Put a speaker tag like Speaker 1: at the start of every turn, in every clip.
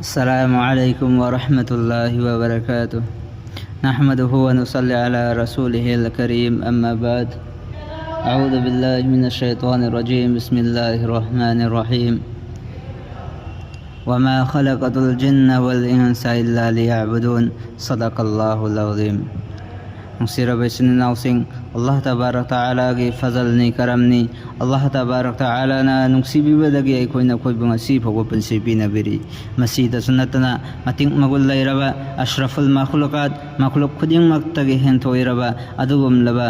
Speaker 1: السلام عليكم ورحمة الله وبركاته. نحمده ونصلي على رسوله الكريم. أما بعد، أعوذ بالله من الشيطان الرجيم. بسم الله الرحمن الرحيم. وما خلقت الجن والإنس إلا ليعبدون. صدق الله العظيم. نصير بيسن ناوسين الله تبارك تعالى کی فضلنی کرمنی الله تبارك تعالى نا نكسيبي بدگي ايكوينا كوي بنسي فوق بنسيبي نبري مسيد سنتنا متين مقول ليربا اشرف المخلوقات مخلوق خدين مكتگي هنتوي ربا ادوم لبا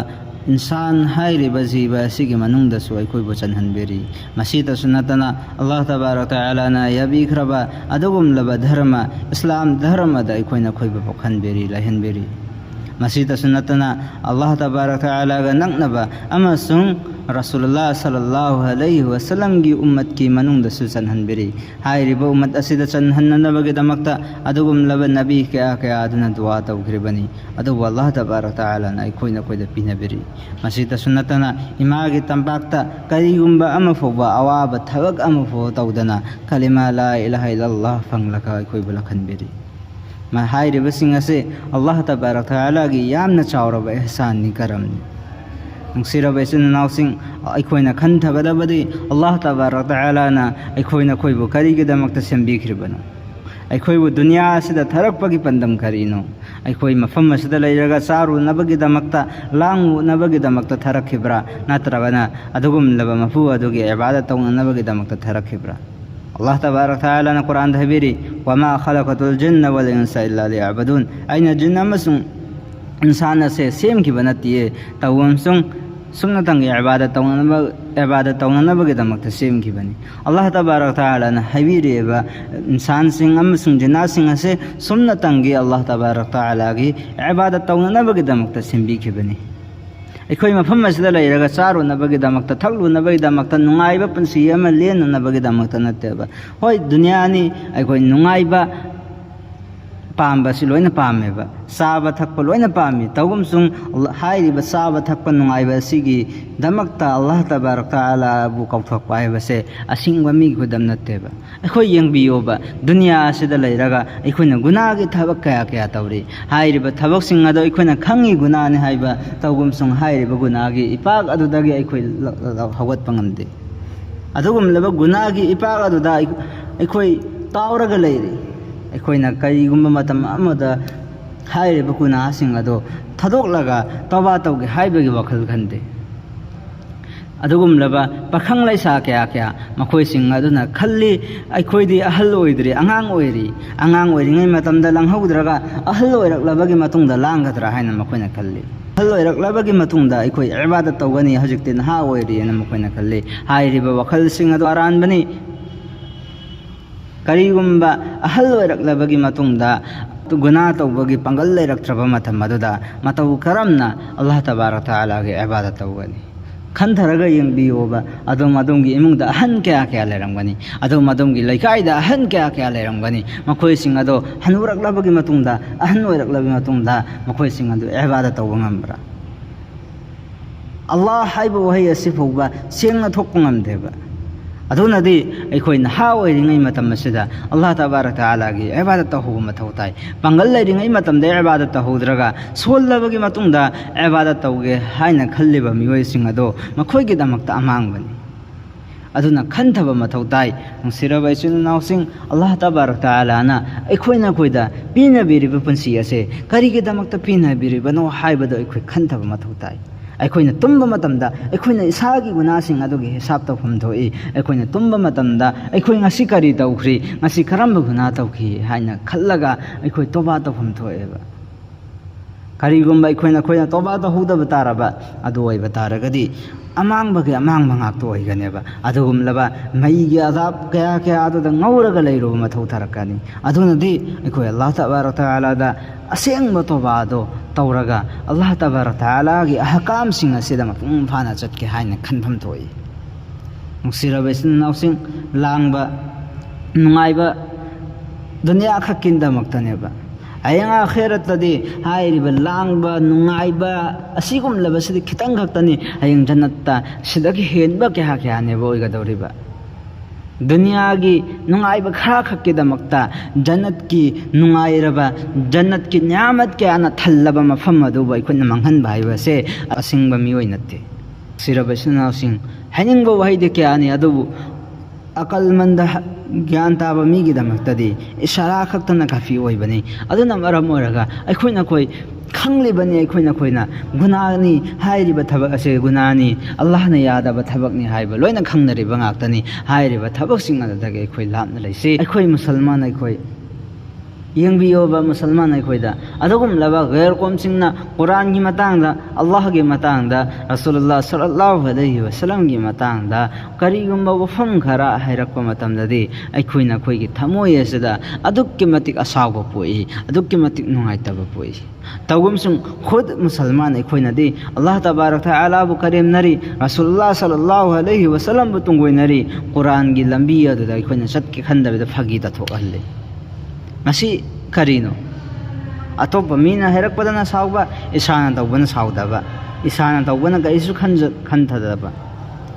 Speaker 1: इंसान हाइरिबा जीवा सिगी मनुंगदसु अखोइबु चनहनबेरी मसीद सुन्नतना अल्लाह तबारक तआला ना यबिखरबा अदुगुमलबा धर्म इस्लाम धर्मदा अखोइना खोइबु पखनबेरी लहनबेरी मसीद सुन्नतना अल्लाह तबारक तआला गा नंगनबा अमसुंग रसूलुल्लाह सल्लल्लाहु अलैहि वसल्लम की उम्मत की मनुंगदसु चनहनबेरी हाइरिबा उम्मत असिदा चनहननबगे दमक्ता अदुगुमलबा नबी क्या क्या अदुना दुआ तौखरिबनी अदु अल्लाह तबारक तआला ना अखोइना खोइदा पिनबेरी मसीद सुन्नतना इमागी तंबाक्ता करिगुम्बा अमफोबा अवाबा थबक अमफो तौदना कलिमा ला इलाहा इल्लल्लाह फंगलका अखोइबु लखनबेरी मा हाइरिबसिंग असे अल्लाह तबारक तआला की यामना चावरबा एहसान नि करमनी नंसिरबा इसिन नाउसिंग अखोइना खनथगदबदि अल्लाह तबारक तआला ना अखोइना खोइबु करिगिदमक्ता सेंबिखरिबनो अखोइबु दुनिया असिदा थरकपगी पंदम करिनो अखोइ मफम असिदा लैरगा चारुनबगिदमक्ता लांगुनबगिदमक्ता थरखिब्रा नत्रगना अदुगुमलबा मफु अदुगी इबादत तौननबगिदमक्ता थरखिब्रा अल्लाह तबारक तआला ना कुरान दहबेरी वमा खलकतुल जिन्न वल इंसा इल्ला लियअबुदून आइना जिन्न अमसुंग इंसान से सेम की बनतिए तवमसुंग सुन्नतंग इबादत तौननबगिदमक्ता सेम की बनी अल्लाह तबारक तआला ना हबीरेबा इंसान सिंग अमसुंग जिन्ना सिंग असे सुन्नतंग अल्लाह तबारक तआला की इबादत तौननबगिदमक्ता सेमबी की बनी अखोई मफम असिदा लैरगा चारुनबगिदमक्ता थकलुनबगिदमक्ता नुंगाइबा पुंसी अमा लेनुनबगिदमक्ता नत्तेबा होय दुनियानी अखोई नुंगाइबा पामबसी लोइना पामेबा साबा थकपा लोइना पामी तौगुमसुंग हाइरिबा साबा थकपा नुंगाइबा सिगी दमक्ता अल्लाह तबारक तआला बु कौथोकपा हाइबसे असिंगबा मी खुदम नत्तेबा अखोई यंगबियोबा दुनिया असिदा लैरगा अखोइना गुनागी थबक कया कया तौरी हाइरिबा थबकसिंग अदो अखोइना खंगी गुनानि हाइबा तौगुमसुंग हाइरिबा गुनागी इपाक अदुदगी अखोइ हवतपा ngamde अदुगुमलबा गुनागी इपाक अदुदा अखोइ तावरगा लैरी अखोइना करिगुम्बा मतम अमदा हाइरिबा गुनासिंग अदो थदोकलगा तौबा तौगे हाइबगी वखल खंदे अदुगुमलबा पखंग लैसा क्या क्या मखोइसिंग अदुना खल्ली अखोइदी अहल ओइद्री अंगांग ओइरिङै मतमदा लंहौद्रगा अहल ओइरक्लबगी मतुंगदा लांगद्रा हाइना मखोइना खल्ली अहल ओइरक्लबगी मतुंगदा अखोइ इबादत तौगनी हजिक्ते नहा ओइरी ना मखोइना खल्ली हाइरिबा वखलसिंग अदो अरानबनी करिगुम्बा अहल ओइरक्लबगी मतुंगदा गुना तौबगी पंगल लैरक्त्रबा मतम अदुदा मतौ करमना अल्लाह तबारक तआला की इबादत तौगनी खंथरगा यंगबियोबा अदुम अदुमगी इमुंगदा अहन क्या क्या लेरंगनी अदुम अदुमगी लैकाइदा अहन क्या क्या लेरंगनी मखोइसिंग अदो हनुरक्लबगी मतुंगदा अहन ओइरक्लबगी मतुंगदा मखोइसिंग अदो इबादत तौबा ngambra अल्लाह हाइबा वहै असिफौबा सेंगना थोकपा ngamdeba अदुनदी अखोइ नहा ओइरिङै मतम असिदा अल्लाह तबारक तआला की इबादत तौबा मथौ ताइ पंगल लैरिङै मतमदे इबादत तौद्रगा सोल्लबगी मतुंगदा इबादत तौगे हाइना खल्लिबा मियोइसिंग अदो मखोइगी दमक्ता अमांगबनी अदुना खंथबा मथौ ताइ नंसिरबा इसिन नाउसिंग अल्लाह तबारक तआला ना अखोइना खोइदा पिना बिरिबा पुंसी असे करिगी दमक्ता पिना बिरिबनो हाइबदो अखोइ खंथबा मथौ ताइ अखोइना तुम्बा मतमदा अखोइना इसागी गुनासिंग अदुगी हिसाब तौफम थोइ अखोइना तुम्बा मतमदा अखोइ ngasi करि तौख्रि ngasi करम गुना तौखि हाइना खल्लगा अखोइ तौबा तौफम थोएबा करिगुम्बा अखोइना खोइना तौबा तौहुदबा तारबा अदु ओइबा तारगदि अमांबगे अमांग मंगाक्तो ओइगनेबा अदुगुमलबा मैगी अजाब क्या क्या अदुदा ngौरगा लैरो मथौ थरकनी अदुनदि अखोइ अल्लाह तबारक तआला दा असेंग तौबा दो तौरगा अल्लाह तबारक तआला की अहकाम सिंग असिदा मपुंग फाना चटके हाइना खनफम थोइ मुसिरबा इसिन नाउसिंग लांगबा नुंगाइबा दुनिया खकिंदा मक्तनेबा अयंग आखिरतदी हाइरिबा लांगबा नुंगाइबा असिगुमलबसिदि खितंग खक्तनी अयंग जन्नत्ता सिदगी हेनबा क्या क्या नेबो ओइगदौरिबा दुनियागी नुंगाइब खरा खक्कीदमक्ता जन्नतकी नुंगाइरबा जन्नतकी न्यामत कयाना थल्लबा मफम अदुबो अखोइना मांगहनबा हाइबसे असिंगबा मिओइ नत्ते सिरबा इचिनाउसिंग हाइनिंगबा वहाइदे कयानि अदुबु अकलमंद ज्ञान ताब मीगिदमक्तदी इशारा खक्तना काफी ओइबनी अदुना मरम ओरगा अखोइना कोइ खंगलिबनी अखोइना कोइना गुनानी हाइरिबा थबक असे गुनानी अल्लाहना यादबा थबकनी हाइबा लोइना खंगनरिबा ngaktani हाइरिबा थबकसिंग अदगे अखोइ लापना लैसे अखोइ मुसलमान अखोइ यंगबियोबा मुसलमान अखोइदा अदुगुम लबा गैर कौमसिंगना कुरान की मतांगदा अल्लाह के मतांगदा रसूलुल्लाह सल्लल्लाहु अलैहि वसल्लम की मतांगदा करिगुम्बा वफम खरा हाइरक्पा मतमददी अखोइना खोइगी थमोय असदा अदुक्के मतिक असावबा पोई अदुक्के मतिक नुंगाइतबा पोई तौगुमसुं खुद मुसलमान अखोइनादी अल्लाह तबारक तआला बु करीम नरी रसूलुल्लाह सल्लल्लाहु अलैहि वसल्लम बु तुंगोइ नरी कुरान की लंबी अदुदा अखोइना चटके खंदबदा फगी तथोकहल्ले मसी करीनो अतोप मीना हैरकपदना साउबा इसाना तौबना साउदबा इसाना तौबना कईसु खंथदबा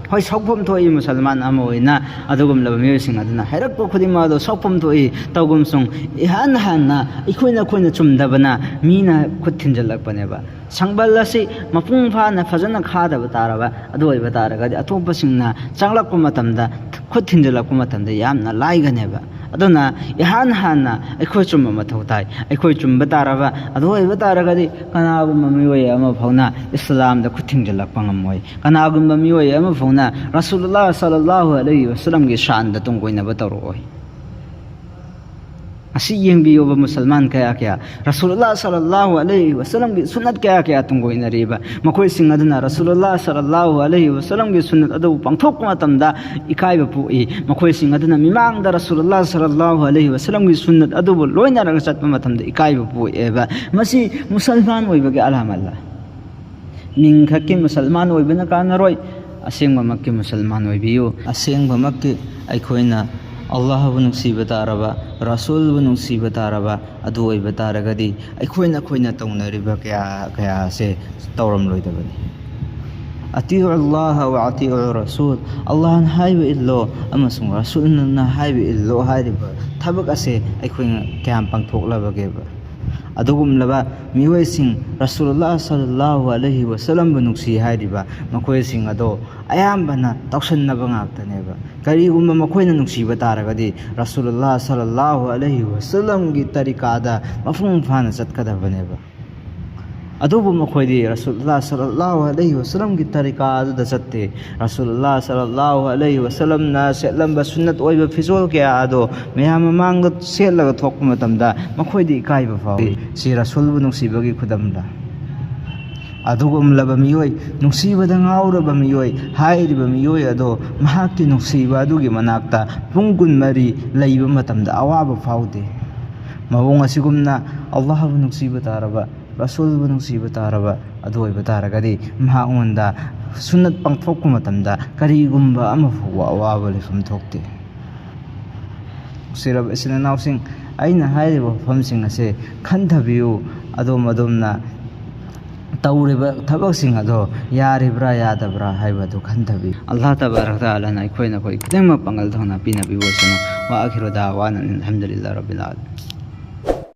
Speaker 1: होय सौफम थोई मुसलमान अमा ओइना अदुगुम लब मियोसिंग अदुना हैरकप खुदिमा दो सौफम थोई तौगुम सुंग इहान हानना इखोइना खोइना चुमदबना मीना खुद थिंजलकपनेबा संबल असी मपुंग फाना फजना खादबा तारबा अदु ओइबा तारगदि अतोपसिंगना चांगलकप मतमदा खुद थिंजलकप मतमदा यामना लाइगनेबा अदुना इहान हानना अखोइ चुम्बा मथौ ताइ अखोइ चुम्बा तारबा अदु ओइबा तारगदि कनागुम्बा मियोय अमा फौना इस्लाम दा खुद थिंजलकप ngамmoy कनागुम्बा मियोय अमा फौना रसूलुल्लाह सल्लल्लाहु अलैहि वसल्लम की शान दा तुंगोइनबा तौरोय असी यंगबियोबा मुसलमान कया कया रसूलुल्लाह सल्लल्लाहु अलैहि वसल्लम की सुन्नत कया कया तुंगोइनरिबा मखोइ सिंग अदुना रसूलुल्लाह सल्लल्लाहु अलैहि वसल्लम की सुन्नत अदु पंगथोक मतमदा इकाइबा पुई मखोइ सिंग अदुना मिमांगदा रसूलुल्लाह सल्लल्लाहु अलैहि वसल्लम की सुन्नत अदु लोइनरग चतपा मतमदा इकाइबा पुएबा मसी मुसलमान ओइबगे अलामल्ला निंखके मुसलमान ओइबना कानरोय असेंगबमक्के मुसलमान ओइबियो असेंगबमक्के अखोइना अल्लाह बु नुसीबा तारबा रसूल बु नुसीबा तारबा अदु ओइबा तारगदि अखोइना खोइना तौनरिबा कया कया से तौरम लोइदबनि अतिउ अल्लाह व अतिउ रसूल अल्लाह हाइबा इल्लो अमसुंग रसूलना हाइबा इल्लो हाइरिबा थबक असे अखोइना क्याम पंगथोकलबगेबा अदुगुमलबा मियोइसिंग रसूलुल्लाह सल्लल्लाहु अलैहि वसल्लम बु नुसी हाइरिबा मखोइसिंग अदो अयाम्बना तौसन्नबा ngaktनेबा करीगुम्बा मखोइना नुसीबा तारगदि रसूलुल्लाह सल्लल्लाहु अलैहि वसल्लम की तरीकादा मफुंग फाना चतकदबनेबा अदुबु मखोइदि रसूलुल्लाह सल्लल्लाहु अलैहि वसल्लम की तरीकादा चत्ते रसूलुल्लाह सल्लल्लाहु अलैहि वसल्लम ना सेलंबा सुन्नत ओइबा फिजोल कया आदो मयाम मांगदा सेलगा थोकपा मतमदा मखोइदि इकाइबा फावि सि रसूलबु नुसीबगी खुदमदा अदुगुमलबा मियोय नुसीबदा ngauraba मियोय हाइरिबा मियोय अदो महाक्की नुसीबा अदुगी मनाक्ता पुंग 24 लैबा मतमदा अवाबा फाउदे मबोंग असिगुमना अल्लाहबु नुसीबा तारबा रसूलबु नुसीबा तारबा अदु ओइबा तारगदि महाउंदा सुन्नत पंगथोकपा मतमदा करीगुम्बा अमा फुवा अवाबा लेफम थोकते सिरब इसिनाउसिंग आइना हाइरिबा फमसिंग असे खंथबियु अदो मदुमना तौरिबा थबकसिंग अदो यारिब्रा यादब्रा हाइबदु खंथबि अल्लाह तबारक तआला ना अखोइना खोइ खदेम पंगल थोना पिना बिवसनो वा आखिरु दावाना अल्हम्दुलिल्लाहि रब्बिल आलमीन।